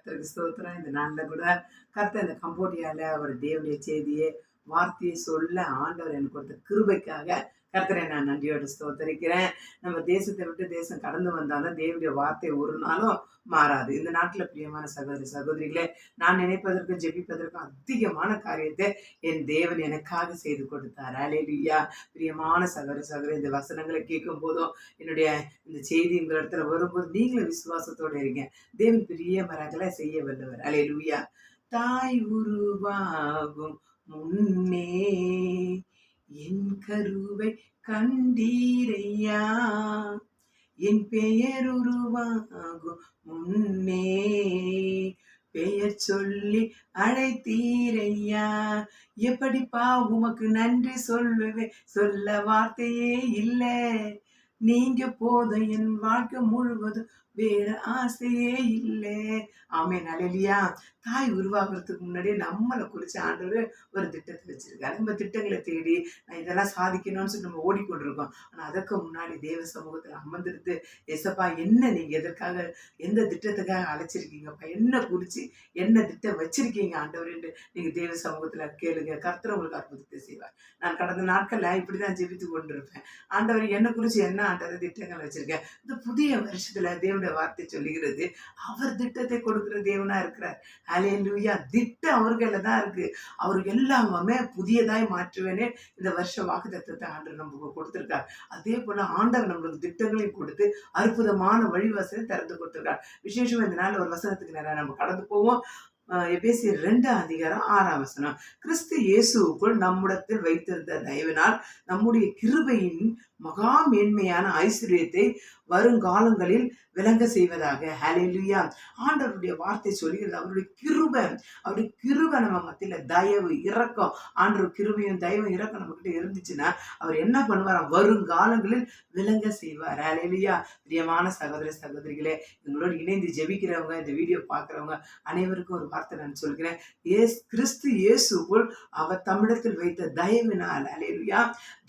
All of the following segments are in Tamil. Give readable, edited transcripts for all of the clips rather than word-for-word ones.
கர்த்தருக்கு ஸ்தோத்திரம். இந்த நாள்ல கூட கர்த்தர் இந்த கம்போடியால ஒரு தேவனுடைய செய்தியை வார்த்தையை சொல்ல ஆண்டவர் எனக்கு கொடுத்த கிருபைக்காக கர்த்தரை நான் நன்றியோடு ஸ்தோத்தரிக்கிறேன். நம்ம தேசத்தை விட்டு தேசம் கடந்து வந்தாலும் தேவனுடைய வார்த்தை ஒரு நாளும் மாறாது. இந்த நாட்டில் பிரியமான சகோதரி சகோதரிகளே, நான் நினைப்பதற்கும் ஜெபிப்பதற்கும் அதிகமான காரியத்தை என் தேவன் எனக்காக செய்து கொடுத்தார். அல்லேலூயா. பிரியமான சகோதரி சகோதரி, இந்த வசனங்களை கேட்கும் போதும் என்னுடைய இந்த செய்தி உங்கள் இடத்துல வரும்போது நீங்களும் விசுவாசத்தோடு இருங்க. தேவன் பெரிய மரங்களை செய்ய வல்லவர். அல்லேலூயா. தாய் உருவாகும் முன்னே என் கருவை கண்டீரையா, என் பெயர் உருவாகும் முன்னே பெயர் சொல்லி அழைத்தீரையா. எப்படிப்பா உமக்கு நன்றி சொல்லுவேன், சொல்ல வார்த்தையே இல்லை. நீங்க போதும், என் வாழ்க்கை முழுவதும் வேற ஆசையே இல்லை. ஆமென். அல்லேலூயா. தாய் உருவாக்குறதுக்கு முன்னாடியே நம்மளை குறிச்சு ஆண்டவர் ஒரு திட்டத்தை வச்சிருக்காரு. நம்ம திட்டங்களை தேடி நான் இதெல்லாம் சாதிக்கணும்னு சொல்லி நம்ம ஓடிக்கொண்டிருக்கோம். ஆனா அதற்கு முன்னாடி தேவ சமூகத்துல அமர்ந்திருந்து, எசப்பா என்ன நீங்க எதற்காக, எந்த திட்டத்துக்காக அழைச்சிருக்கீங்கப்பா, என்ன குறிச்சு என்ன திட்டம் வச்சிருக்கீங்க ஆண்டவர், நீங்க தேவ சமூகத்துல கேளுங்க. கர்த்தர் உங்களுக்கு அற்புதத்தை செய்வார். நான் கடந்த நாட்கள்ல இப்படிதான் ஜெபித்து கொண்டிருப்பேன். ஆண்டவர் என்ன குறிச்சு என்ன ஆண்டவர் திட்டங்கள் வச்சிருக்கேன். இந்த புதிய வருஷத்துல தேவனுடைய வார்த்தை சொல்லுகிறது, அவர் திட்டத்தை கொடுக்கிற தேவனா இருக்கிறார். ஹல்லேலூயா. திட்டம் அவர்கள தான் இருக்கு. அவர் எல்லாமே புதியதாய் மாற்றுவேனே இந்த வருஷ வாக்குத்தத்தத்தை ஆண்டவர் நமக்கு கொடுத்திருக்கார். அதே போல ஆண்டவர் நம்மளுக்கு திட்டங்களையும் கொடுத்து அற்புதமான வழிவாசலை திறந்து கொடுத்திருக்கார். விசேஷமா இந்த நாள் ஒரு வசனத்துக்கு நேரம் நம்ம கடந்து போவோம். எபேசியர் 2:6 கிறிஸ்து இயேசுவுக்குள் நம்மிடத்தில் வைத்திருந்த தயவினால் நம்முடைய கிருபையின் மகா மேன்மையான ஐஸ்வர்யத்தை வருங்காலங்களில் விளங்க செய்வதாக. ஹல்லேலூயா. ஆண்டவருடைய வார்த்தை சொல்கிறது, அவருடைய கிருபை நம்ம மத்தியில தயவு இரக்கம், ஆண்டவர் கிருபையும் தயவும் இரக்கம் நம்ம கிட்ட இருந்துச்சுன்னா அவர் என்ன பண்ணுவார், வருங்காலங்களில் விளங்க செய்வார். ஹல்லேலூயா. பிரியமான சகோதர சகோதரிகளே, எங்களோடு இணைந்து ஜெபிக்கிறவங்க, இந்த வீடியோ பார்க்குறவங்க அனைவருக்கும் ஒரு வார்த்தை நான் சொல்கிறேன். கிறிஸ்து இயேசுக்குள் அவர் தம்மிடத்தில் வைத்த தயவினால், ஹல்லேலூயா,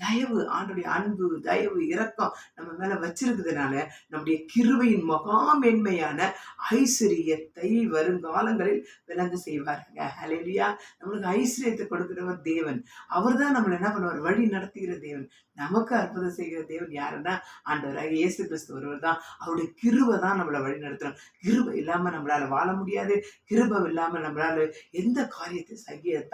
தயவு, ஆண்டவருடைய அன்பு தயவு இரக்கம் நம்ம மேல வச்சிருக்கிறதுனால நம்முடைய கிருபையின் மகா மேன்மையான ஐஸ்வர்யத்தை வருங்காலங்களில் விளங்க செய்வாருங்க. ஹல்லேலூயா. நம்மளுக்கு ஐஸ்வர்யத்தை கொடுக்கிறவர் தேவன். அவர் தான் நம்மளை என்ன பண்ணுவார், வழி நடத்துகிற தேவன். நமக்கு அற்புதம் செய்கிற தேவன் யாருன்னா ஆண்டவராக இயேசு கிறிஸ்து ஒருவர் தான். அவருடைய கிருபை தான் நம்மளை வழி நடத்தணும். கிருபை இல்லாம நம்மளால வாழ முடியாது. கிருபை இல்லாம நம்மளால எந்த காரியத்தை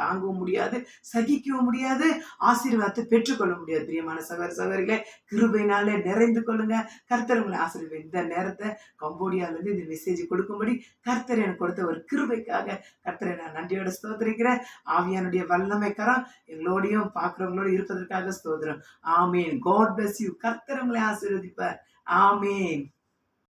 தாங்கவும் முடியாது, சகிக்கவும் முடியாது, ஆசீர்வாதத்தை பெற்றுக்கொள்ள முடியாது. பிரியமான சகோதர சகோதரிகளே, கிருபையினாலே நிறைந்து கொள்ளுங்க. கர்த்தர் உங்களை ஆசீர்வதிப்பார். இந்த நேரத்தை கம்போடியால இருந்து இந்த மெசேஜ் கொடுக்கும்படி கர்த்தர் எனக்கு கொடுத்த ஒரு கிருபைக்காக கர்த்தரை நான் நன்றியோட ஸ்தோத்திரிக்கிறேன். ஆவியானுடைய வல்லமைக்கரம் எங்களோடையும் பார்க்கிறவங்களோடு இருப்பதற்காக ஸ்தோத்திரம். ஆமேன். God bless you. கர்த்தர் உங்களை ஆசீர்வதிப்பார். ஆமேன்.